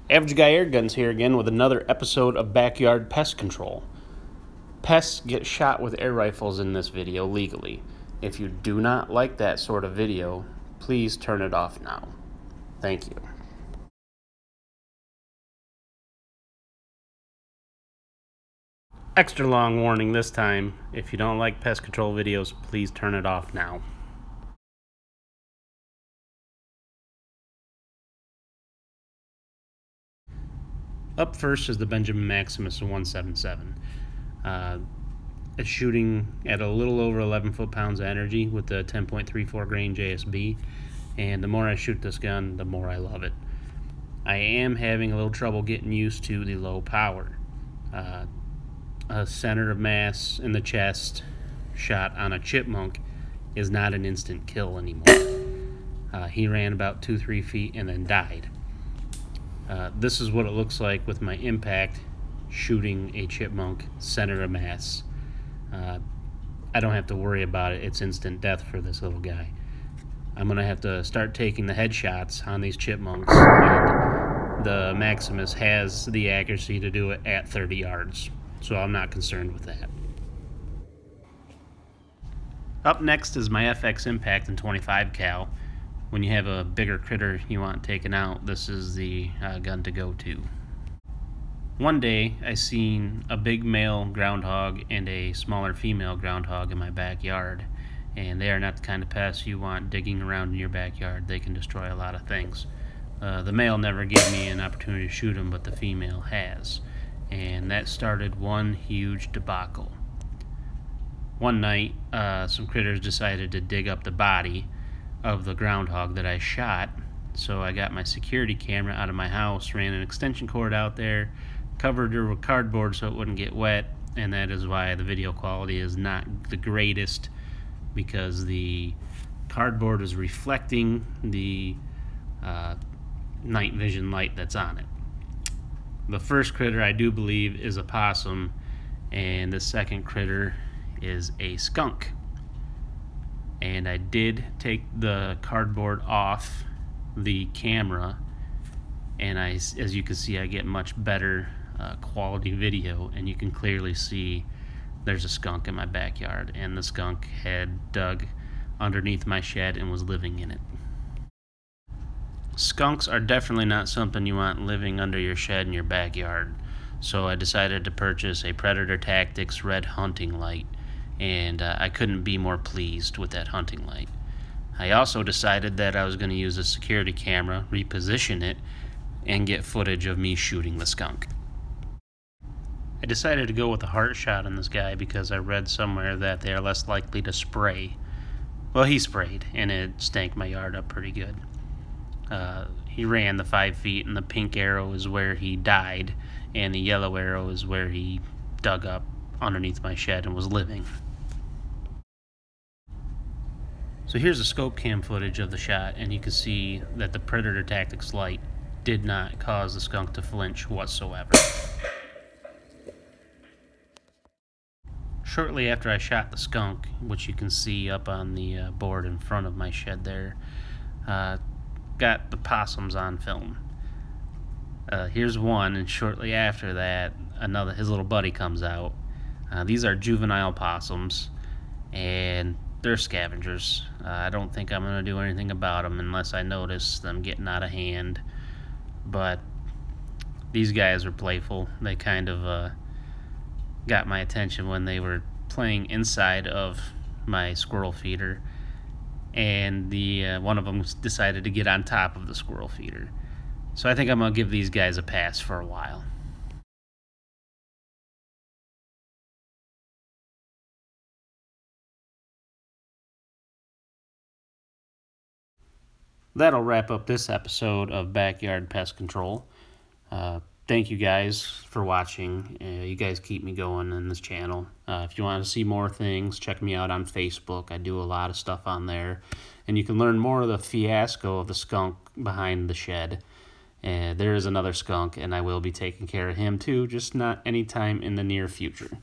Average Guy Airguns here again with another episode of Backyard Pest Control. Pests get shot with air rifles in this video legally. If you do not like that sort of video, please turn it off now. Thank you. Extra long warning this time. If you don't like pest control videos, please turn it off now. Up first is the Benjamin Maximus 177. It's shooting at a little over 11 foot-pounds of energy with the 10.34 grain JSB, and the more I shoot this gun, the more I love it. I am having a little trouble getting used to the low power. A center of mass in the chest shot on a chipmunk is not an instant kill anymore. He ran about 2-3 feet and then died. This is what it looks like with my impact shooting a chipmunk center of mass. I don't have to worry about it. It's instant death for this little guy. I'm going to have to start taking the headshots on these chipmunks, and the Maximus has the accuracy to do it at 30 yards, so I'm not concerned with that. Up next is my FX Impact in 25 cal. When you have a bigger critter you want taken out, this is the gun to go to. One day I seen a big male groundhog and a smaller female groundhog in my backyard, and they are not the kind of pests you want digging around in your backyard. They can destroy a lot of things. The male never gave me an opportunity to shoot him, but the female has, and that started one huge debacle. One night some critters decided to dig up the body of the groundhog that I shot, so I got my security camera out of my house, ran an extension cord out there, covered her with cardboard so it wouldn't get wet, and that is why the video quality is not the greatest, because the cardboard is reflecting the night vision light that's on it. The first critter I do believe is a possum, and the second critter is a skunk. And I did take the cardboard off the camera, and as you can see, I get much better quality video, and you can clearly see there's a skunk in my backyard, and the skunk had dug underneath my shed and was living in it. Skunks are definitely not something you want living under your shed in your backyard, so I decided to purchase a Predator Tactics red hunting light, and I couldn't be more pleased with that hunting light. I also decided that I was going to use a security camera, reposition it, and get footage of me shooting the skunk. I decided to go with a heart shot on this guy because I read somewhere that they are less likely to spray. Well, he sprayed, and it stank my yard up pretty good. He ran the 5 feet, and the pink arrow is where he died, and the yellow arrow is where he dug up underneath my shed and was living. So here's the scope cam footage of the shot, and you can see that the Predator Tactics light did not cause the skunk to flinch whatsoever. Shortly after I shot the skunk, which you can see up on the board in front of my shed there, got the possums on film. Here's one, and shortly after that, his little buddy comes out. These are juvenile possums, and they're scavengers. I don't think I'm going to do anything about them unless I notice them getting out of hand, but these guys are playful. They kind of got my attention when they were playing inside of my squirrel feeder, and one of them decided to get on top of the squirrel feeder. So I think I'm going to give these guys a pass for a while. That'll wrap up this episode of Backyard Pest Control. Thank you guys for watching. You guys keep me going in this channel. If you want to see more things, check me out on Facebook. I do a lot of stuff on there. And you can learn more of the fiasco of the skunk behind the shed. There is another skunk, and I will be taking care of him too, just not anytime in the near future.